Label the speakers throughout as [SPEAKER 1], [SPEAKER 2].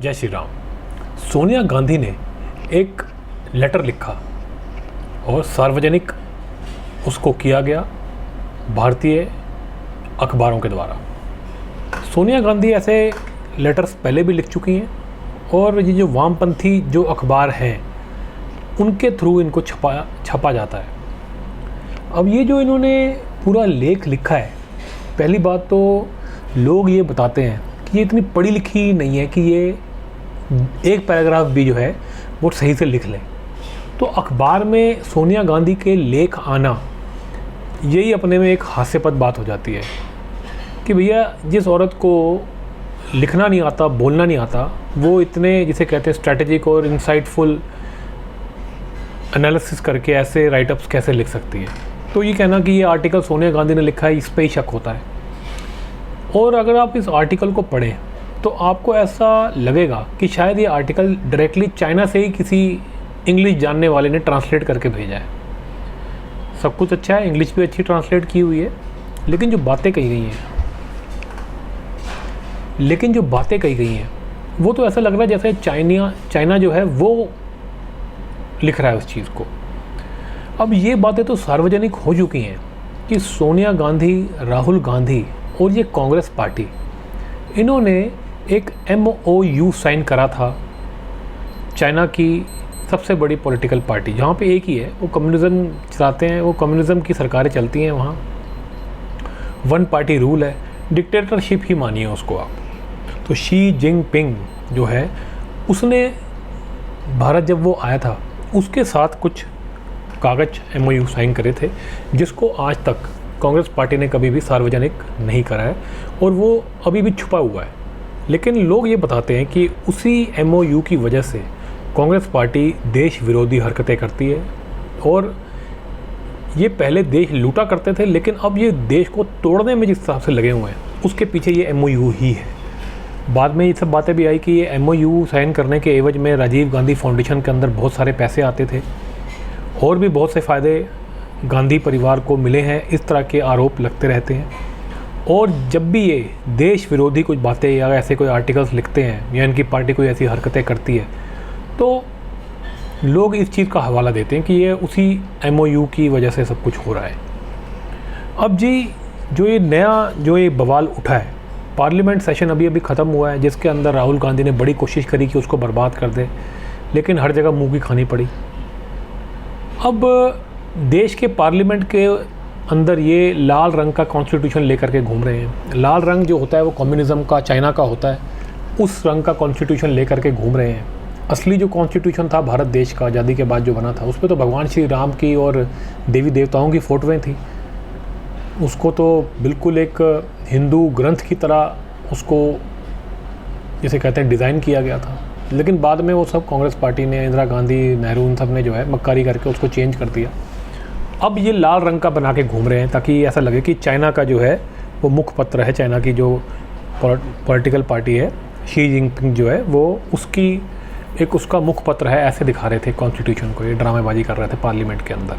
[SPEAKER 1] जय श्री राम। सोनिया गांधी ने एक लेटर लिखा और सार्वजनिक उसको किया गया भारतीय अखबारों के द्वारा। सोनिया गांधी ऐसे लेटर्स पहले भी लिख चुकी हैं और ये जो वामपंथी जो अखबार हैं उनके थ्रू इनको छपा जाता है। अब ये जो इन्होंने पूरा लेख लिखा है, पहली बात तो लोग ये बताते हैं कि ये इतनी पढ़ी लिखी नहीं है कि ये एक पैराग्राफ भी जो है वो सही से लिख लें। तो अखबार में सोनिया गांधी के लेख आना यही अपने में एक हास्यास्पद बात हो जाती है कि भैया जिस औरत को लिखना नहीं आता, बोलना नहीं आता, वो इतने जिसे कहते हैं स्ट्रैटेजिक और इंसाइटफुल एनालिसिस करके ऐसे राइटअप्स कैसे लिख सकती है। तो ये कहना कि ये आर्टिकल सोनिया गांधी ने लिखा है, इस पर ही शक होता है। और अगर आप इस आर्टिकल को पढ़ें तो आपको ऐसा लगेगा कि शायद ये आर्टिकल डायरेक्टली चाइना से ही किसी इंग्लिश जानने वाले ने ट्रांसलेट करके भेजा है। सब कुछ अच्छा है, इंग्लिश भी अच्छी ट्रांसलेट की हुई है, लेकिन जो बातें कही गई हैं वो तो ऐसा लग रहा है जैसे चाइना जो है वो लिख रहा है उस चीज़ को। अब ये बातें तो सार्वजनिक हो चुकी हैं कि सोनिया गांधी, राहुल गांधी और ये कांग्रेस पार्टी, इन्होंने एक MOU साइन करा था चाइना की सबसे बड़ी पॉलिटिकल पार्टी, जहाँ पे एक ही है, वो कम्युनिज़्म चलाते हैं, वो कम्युनिज़्म की सरकारें चलती हैं वहाँ, वन पार्टी रूल है, डिक्टेटरशिप ही मानिए उसको आप। तो शी जिनपिंग जो है उसने भारत जब वो आया था उसके साथ कुछ कागज़ MOU साइन करे थे, जिसको आज तक कांग्रेस पार्टी ने कभी भी सार्वजनिक नहीं करा है और वो अभी भी छुपा हुआ है। लेकिन लोग ये बताते हैं कि उसी MOU की वजह से कांग्रेस पार्टी देश विरोधी हरकतें करती है और ये पहले देश लूटा करते थे, लेकिन अब ये देश को तोड़ने में जिस हिसाब से लगे हुए हैं उसके पीछे ये MOU ही है। बाद में ये सब बातें भी आई कि ये MOU साइन करने के एवज में राजीव गांधी फाउंडेशन के अंदर बहुत सारे पैसे आते थे और भी बहुत से फ़ायदे गांधी परिवार को मिले हैं। इस तरह के आरोप लगते रहते हैं और जब भी ये देश विरोधी कुछ बातें या ऐसे कोई आर्टिकल्स लिखते हैं या इनकी पार्टी कोई ऐसी हरकतें करती है तो लोग इस चीज़ का हवाला देते हैं कि ये उसी MOU की वजह से सब कुछ हो रहा है। अब जी जो ये नया जो ये बवाल उठा है, पार्लियामेंट सेशन अभी ख़त्म हुआ है, जिसके अंदर राहुल गांधी ने बड़ी कोशिश करी कि उसको बर्बाद कर दे, लेकिन हर जगह मुँह की खानी पड़ी। अब देश के पार्लियामेंट के अंदर ये लाल रंग का कॉन्स्टिट्यूशन लेकर के घूम रहे हैं। लाल रंग जो होता है वो कम्युनिज़्म का, चाइना का होता है, उस रंग का कॉन्स्टिट्यूशन लेकर के घूम रहे हैं। असली जो कॉन्स्टिट्यूशन था भारत देश का आज़ादी के बाद जो बना था, उस पर तो भगवान श्री राम की और देवी देवताओं की फ़ोटोएँ थी। उसको तो बिल्कुल एक हिंदू ग्रंथ की तरह उसको जिसे कहते हैं डिज़ाइन किया गया था, लेकिन बाद में वो सब कांग्रेस पार्टी ने, इंदिरा गांधी, नेहरू, उन सब ने जो है मक्कारी करके उसको चेंज कर दिया। अब ये लाल रंग का बना के घूम रहे हैं ताकि ऐसा लगे कि चाइना का जो है वो मुखपत्र है, चाइना की जो पॉलिटिकल पार्टी है शी जिनपिंग जो है वो उसकी एक उसका मुखपत्र है, ऐसे दिखा रहे थे कॉन्स्टिट्यूशन को। ये ड्रामेबाजी कर रहे थे पार्लियामेंट के अंदर।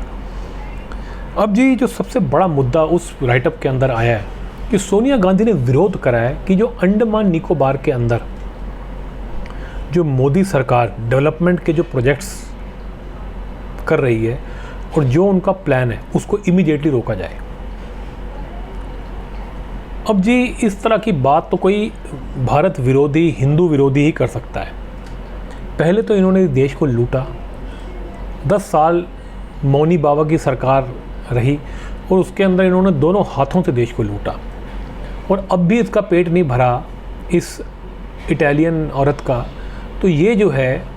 [SPEAKER 1] अब जी जो सबसे बड़ा मुद्दा उस राइटअप के अंदर आया है कि सोनिया गांधी ने विरोध करा है कि जो अंडमान निकोबार के अंदर जो मोदी सरकार डेवलपमेंट के जो प्रोजेक्ट्स कर रही है और जो उनका प्लान है उसको इमीडिएटली रोका जाए। अब जी इस तरह की बात तो कोई भारत विरोधी, हिंदू विरोधी ही कर सकता है। पहले तो इन्होंने देश को लूटा, 10 साल मौनी बाबा की सरकार रही और उसके अंदर इन्होंने दोनों हाथों से देश को लूटा और अब भी इसका पेट नहीं भरा इस इटालियन औरत का। तो ये जो है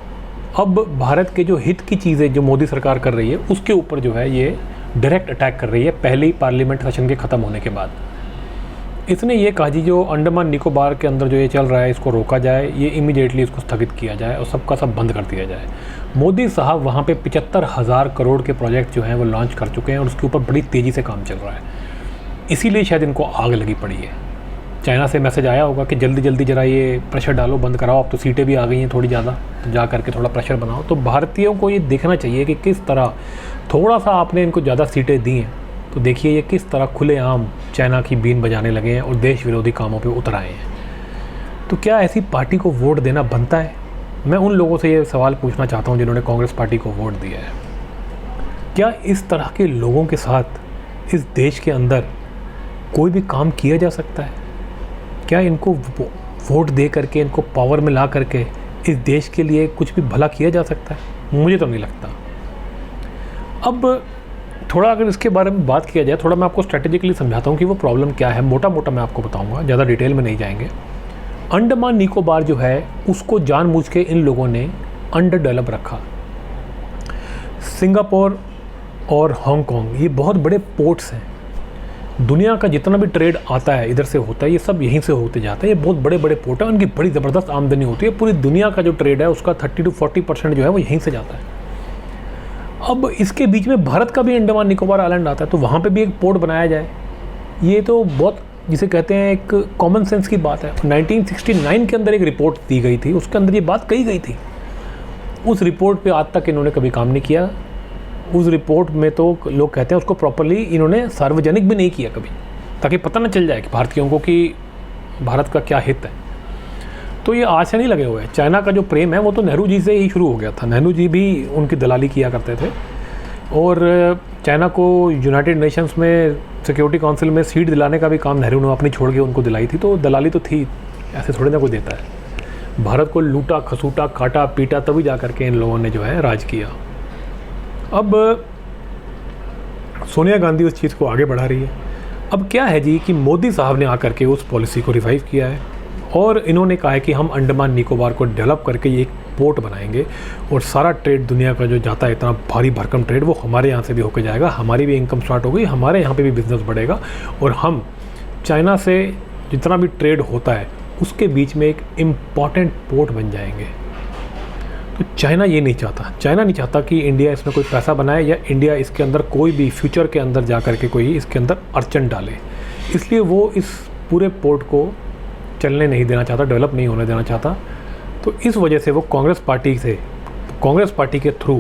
[SPEAKER 1] अब भारत के जो हित की चीज़ें जो मोदी सरकार कर रही है उसके ऊपर जो है ये डायरेक्ट अटैक कर रही है पहले ही पार्लियामेंट सेशन के ख़त्म होने के बाद। इसने ये कहा जी जो अंडमान निकोबार के अंदर जो ये चल रहा है इसको रोका जाए, ये इमीडिएटली इसको स्थगित किया जाए और सबका सब बंद कर दिया जाए। मोदी साहब वहाँ पे 75,000 करोड़ के प्रोजेक्ट जो हैं वो लॉन्च कर चुके हैं और उसके ऊपर बड़ी तेज़ी से काम चल रहा है, इसीलिए शायद इनको आग लगी पड़ी है। चाइना से मैसेज आया होगा कि जल्दी जल्दी ज़रा ये प्रेशर डालो, बंद कराओ, अब तो सीटें भी आ गई हैं थोड़ी ज़्यादा, तो जा करके थोड़ा प्रेशर बनाओ। तो भारतीयों को ये देखना चाहिए कि किस तरह थोड़ा सा आपने इनको ज़्यादा सीटें दी हैं तो देखिए ये किस तरह खुलेआम चाइना की बीन बजाने लगे हैं और देश विरोधी कामों पे उतर आए हैं। तो क्या ऐसी पार्टी को वोट देना बनता है? मैं उन लोगों से ये सवाल पूछना चाहता हूँ जिन्होंने कांग्रेस पार्टी को वोट दिया है। क्या इस तरह के लोगों के साथ इस देश के अंदर कोई भी काम किया जा सकता है? क्या इनको वोट दे करके, इनको पावर में ला करके इस देश के लिए कुछ भी भला किया जा सकता है? मुझे तो नहीं लगता। अब थोड़ा अगर इसके बारे में बात किया जाए, थोड़ा मैं आपको स्ट्रेटेजिकली समझाता हूँ कि वो प्रॉब्लम क्या है। मोटा मोटा मैं आपको बताऊँगा, ज़्यादा डिटेल में नहीं जाएंगे। अंडमान निकोबार जो है उसको जानबूझ के इन लोगों ने अंडर डेवलप रखा। सिंगापुर और हांगकांग ये बहुत बड़े पोर्ट्स हैं। दुनिया का जितना भी ट्रेड आता है इधर से होता है, ये सब यहीं से होते जाता है। ये बहुत बड़े बड़े पोर्ट हैं, उनकी बड़ी ज़बरदस्त आमदनी होती है। पूरी दुनिया का जो ट्रेड है उसका 30 to 40% जो है वो यहीं से जाता है। अब इसके बीच में भारत का भी अंडमान निकोबार आइलैंड आता है, तो वहाँ पर भी एक पोर्ट बनाया जाए, ये तो बहुत, जिसे कहते हैं, एक कॉमन सेंस की बात है। 1969 के अंदर एक रिपोर्ट दी गई थी, उसके अंदर ये बात कही गई थी। उस रिपोर्ट पे आज तक इन्होंने कभी काम नहीं किया। उस रिपोर्ट में तो लोग कहते हैं उसको प्रॉपर्ली इन्होंने सार्वजनिक भी नहीं किया कभी, ताकि पता न चल जाए कि भारतीयों को कि भारत का क्या हित है। तो ये आज से नहीं लगे हुए हैं। चाइना का जो प्रेम है वो तो नेहरू जी से ही शुरू हो गया था। नेहरू जी भी उनकी दलाली किया करते थे, और चाइना को यूनाइटेड नेशंस में सिक्योरिटी काउंसिल में सीट दिलाने का भी काम नेहरू ने अपनी छोड़ के उनको दिलाई थी। तो दलाली तो थी, ऐसे थोड़ी ना कोई देता है। भारत को लूटा, खसूटा, काटा, पीटा, तभी जा करके इन लोगों ने जो है राज किया। अब सोनिया गांधी उस चीज़ को आगे बढ़ा रही है। अब क्या है जी कि मोदी साहब ने आकर के उस पॉलिसी को रिवाइव किया है, और इन्होंने कहा है कि हम अंडमान निकोबार को डेवलप करके ये एक पोर्ट बनाएंगे, और सारा ट्रेड दुनिया का जो जाता है, इतना भारी भरकम ट्रेड, वो हमारे यहाँ से भी होकर जाएगा। हमारी भी इनकम स्टार्ट होगी, हमारे यहाँ पे भी बिज़नेस बढ़ेगा, और हम चाइना से जितना भी ट्रेड होता है उसके बीच में एक इम्पॉर्टेंट पोर्ट बन जाएंगे। तो चाइना ये नहीं चाहता। चाइना नहीं चाहता कि इंडिया इसमें कोई पैसा बनाए, या इंडिया इसके अंदर कोई भी फ्यूचर के अंदर जा कर के कोई इसके अंदर अड़चन डाले। इसलिए वो इस पूरे पोर्ट को चलने नहीं देना चाहता, डेवलप नहीं होने देना चाहता। तो इस वजह से वो कांग्रेस पार्टी के थ्रू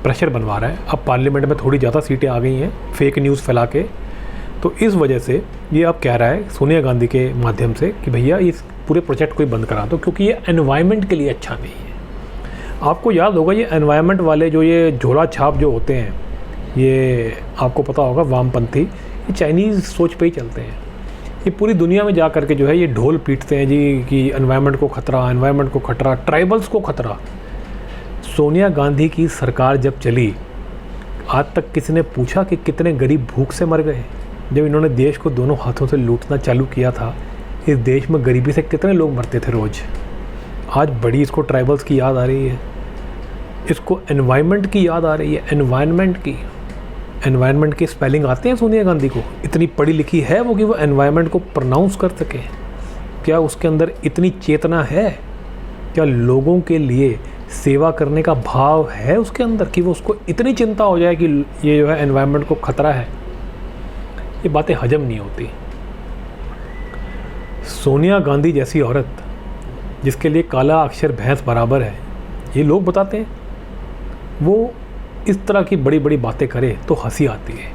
[SPEAKER 1] प्रेशर बनवा रहा है। अब पार्लियामेंट में थोड़ी ज़्यादा सीटें आ गई हैं फेक न्यूज़ फैला के, तो इस वजह से ये अब कह रहा है सोनिया गांधी के माध्यम से कि भैया इस पूरे प्रोजेक्ट को ही बंद करा दो, क्योंकि ये एनवायरनमेंट के लिए अच्छा नहीं है। आपको याद होगा ये एनवायरनमेंट वाले जो ये झोला छाप जो होते हैं, ये आपको पता होगा वामपंथी, ये चाइनीज़ सोच पे ही चलते हैं। ये पूरी दुनिया में जा करके जो है ये ढोल पीटते हैं जी कि एनवायरनमेंट को खतरा, ट्राइबल्स को खतरा। सोनिया गांधी की सरकार जब चली, आज तक किसी ने पूछा कि कितने गरीब भूख से मर गए? जब इन्होंने देश को दोनों हाथों से लूटना चालू किया था, इस देश में गरीबी से कितने लोग मरते थे रोज़। आज बड़ी इसको ट्राइबल्स की याद आ रही है, इसको एनवायरनमेंट की याद आ रही है। एनवायरनमेंट की स्पेलिंग आते हैं सोनिया गांधी को? इतनी पढ़ी लिखी है वो कि वो एनवायरनमेंट को प्रोनाउंस कर सके? क्या उसके अंदर इतनी चेतना है? क्या लोगों के लिए सेवा करने का भाव है उसके अंदर कि वो उसको इतनी चिंता हो जाए कि ये जो है एनवायरनमेंट को खतरा है? ये बातें हजम नहीं होती। सोनिया गांधी जैसी औरत जिसके लिए काला अक्षर भैंस बराबर है, ये लोग बताते हैं, वो इस तरह की बड़ी बड़ी बातें करे तो हंसी आती है,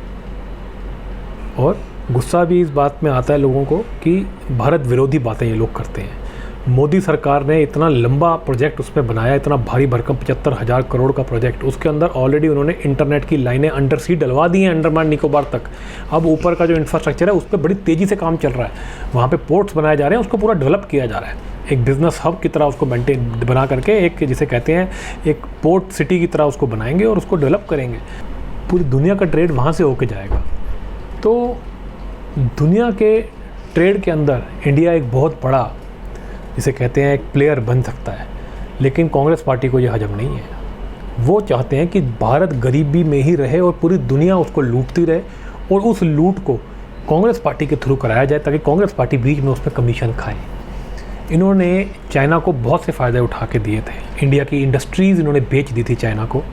[SPEAKER 1] और गुस्सा भी इस बात में आता है लोगों को कि भारत विरोधी बातें ये लोग करते हैं। मोदी सरकार ने इतना लंबा प्रोजेक्ट उसमें बनाया, इतना भारी भरकम 75,000 करोड़ का प्रोजेक्ट, उसके अंदर ऑलरेडी उन्होंने इंटरनेट की लाइनें अंडर सी डलवा दी हैं अंडमान निकोबार तक। अब ऊपर का जो इंफ्रास्ट्रक्चर है उस पर बड़ी तेज़ी से काम चल रहा है, वहाँ पे पोर्ट्स बनाए जा रहे हैं, उसको पूरा डेवलप किया जा रहा है, एक बिज़नेस हब की तरह उसको मेंटेन बना करके, एक जिसे कहते हैं एक पोर्ट सिटी की तरह उसको बनाएंगे और उसको डेवलप करेंगे। पूरी दुनिया का ट्रेड वहाँ से होके जाएगा। तो दुनिया के ट्रेड के अंदर इंडिया एक बहुत बड़ा, जिसे कहते हैं, एक प्लेयर बन सकता है। लेकिन कांग्रेस पार्टी को ये हजम नहीं है। वो चाहते हैं कि भारत गरीबी में ही रहे और पूरी दुनिया उसको लूटती रहे, और उस लूट को कांग्रेस पार्टी के थ्रू कराया जाए ताकि कांग्रेस पार्टी बीच में उसमें कमीशन खाए। इन्होंने चाइना को बहुत से फ़ायदे उठा के दिए थे। इंडिया की इंडस्ट्रीज़ इन्होंने बेच दी थी चाइना को,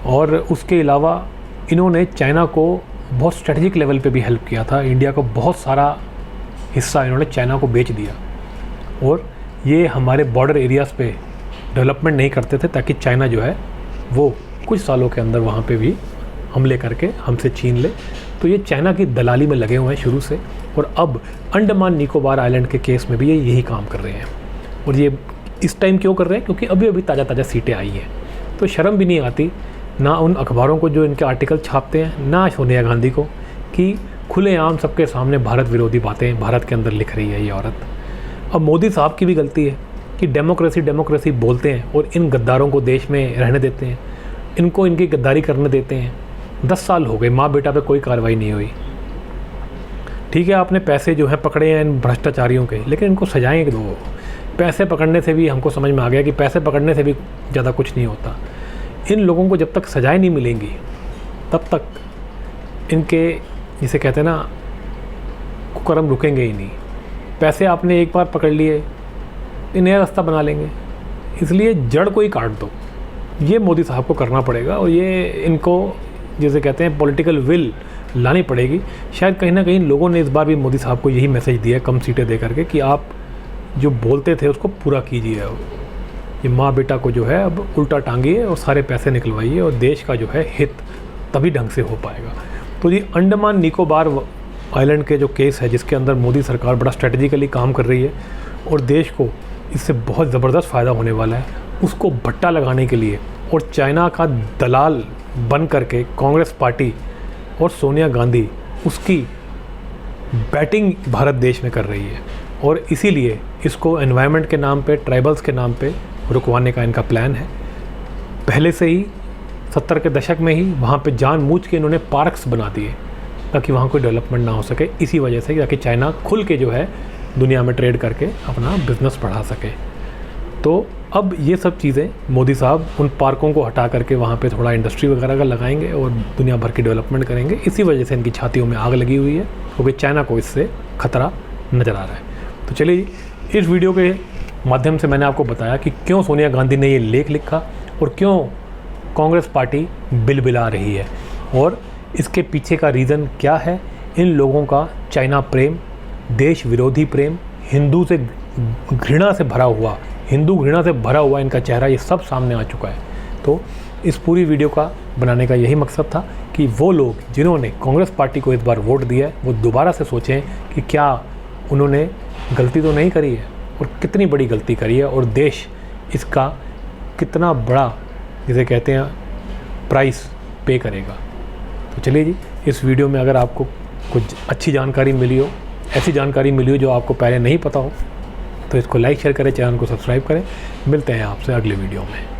[SPEAKER 1] और उसके अलावा इन्होंने चाइना को बहुत स्ट्रेटजिक लेवल पे भी हेल्प किया था। इंडिया को बहुत सारा हिस्सा इन्होंने चाइना को बेच दिया, और ये हमारे बॉर्डर एरियाज़ पे डेवलपमेंट नहीं करते थे ताकि चाइना जो है वो कुछ सालों के अंदर वहाँ पे भी हमले करके हमसे छीन ले। तो ये चाइना की दलाली में लगे हुए हैं शुरू से। और अब अंडमान निकोबार आइलैंड के केस में भी ये यही काम कर रहे हैं। और ये इस टाइम क्यों कर रहे हैं? क्योंकि अभी अभी ताज़ा ताज़ा सीटें आई हैं। तो शर्म भी नहीं आती ना उन अखबारों को जो इनके आर्टिकल छापते हैं, ना सोनिया गांधी को, कि खुलेआम सबके सामने भारत विरोधी बातें भारत के अंदर लिख रही है ये औरत। अब मोदी साहब की भी गलती है कि डेमोक्रेसी डेमोक्रेसी बोलते हैं और इन गद्दारों को देश में रहने देते हैं, इनको इनकी गद्दारी करने देते हैं। 10 साल हो गए, माँ बेटा पे कोई कार्रवाई नहीं हुई। ठीक है, आपने पैसे जो हैं पकड़े हैं इन भ्रष्टाचारियों के, लेकिन इनको सजाएं दो। पैसे पकड़ने से भी हमको समझ में आ गया कि पैसे पकड़ने से भी ज़्यादा कुछ नहीं होता। इन लोगों को जब तक सजाएं नहीं मिलेंगी तब तक इनके, जिसे कहते हैं ना, कुकर्म रुकेंगे ही नहीं। पैसे आपने एक बार पकड़ लिए, ये नया रास्ता बना लेंगे। इसलिए जड़ को ही काट दो, ये मोदी साहब को करना पड़ेगा। और ये इनको, जिसे कहते हैं, पॉलिटिकल विल लानी पड़ेगी। शायद कहीं ना कहीं लोगों ने इस बार भी मोदी साहब को यही मैसेज दिया कम सीटें दे करके कि आप जो बोलते थे उसको पूरा कीजिए। ये माँ बेटा को जो है अब उल्टा टांगिए और सारे पैसे निकलवाइए और देश का जो है हित तभी ढंग से हो पाएगा। तो ये अंडमान निकोबार आइलैंड के जो केस है, जिसके अंदर मोदी सरकार बड़ा स्ट्रेटजिकली काम कर रही है और देश को इससे बहुत ज़बरदस्त फ़ायदा होने वाला है, उसको भट्टा लगाने के लिए और चाइना का दलाल बन करके कांग्रेस पार्टी और सोनिया गांधी उसकी बैटिंग भारत देश में कर रही है। और इसीलिए इसको एनवायरनमेंट के नाम पे, ट्राइबल्स के नाम पे रुकवाने का इनका प्लान है। पहले से ही 70 के दशक में ही वहाँ पे जानबूझ के इन्होंने पार्क्स बना दिए ताकि वहाँ कोई डेवलपमेंट ना हो सके, इसी वजह से, ताकि चाइना खुल के जो है दुनिया में ट्रेड करके अपना बिजनेस बढ़ा सके। तो अब ये सब चीज़ें मोदी साहब उन पार्कों को हटा करके वहाँ पे थोड़ा इंडस्ट्री वगैरह का लगाएंगे और दुनिया भर की डेवलपमेंट करेंगे। इसी वजह से इनकी छातियों में आग लगी हुई है, क्योंकि चाइना को इससे खतरा नज़र आ रहा है। तो चलिए, इस वीडियो के माध्यम से मैंने आपको बताया कि क्यों सोनिया गांधी ने ये लेख लिखा और क्यों कांग्रेस पार्टी बिलबिला रही है और इसके पीछे का रीज़न क्या है। इन लोगों का चाइना प्रेम, देश विरोधी प्रेम, हिंदू घृणा से भरा हुआ इनका चेहरा, ये सब सामने आ चुका है। तो इस पूरी वीडियो का बनाने का यही मकसद था कि वो लोग जिन्होंने कांग्रेस पार्टी को इस बार वोट दिया है वो दोबारा से सोचें कि क्या उन्होंने गलती तो नहीं करी है और कितनी बड़ी गलती करी है और देश इसका कितना बड़ा, जिसे कहते हैं, प्राइस पे करेगा। तो चलिए जी, इस वीडियो में अगर आपको कुछ अच्छी जानकारी मिली हो, ऐसी जानकारी मिली हो जो आपको पहले नहीं पता हो, तो इसको लाइक शेयर करें, चैनल को सब्सक्राइब करें। मिलते हैं आपसे अगले वीडियो में।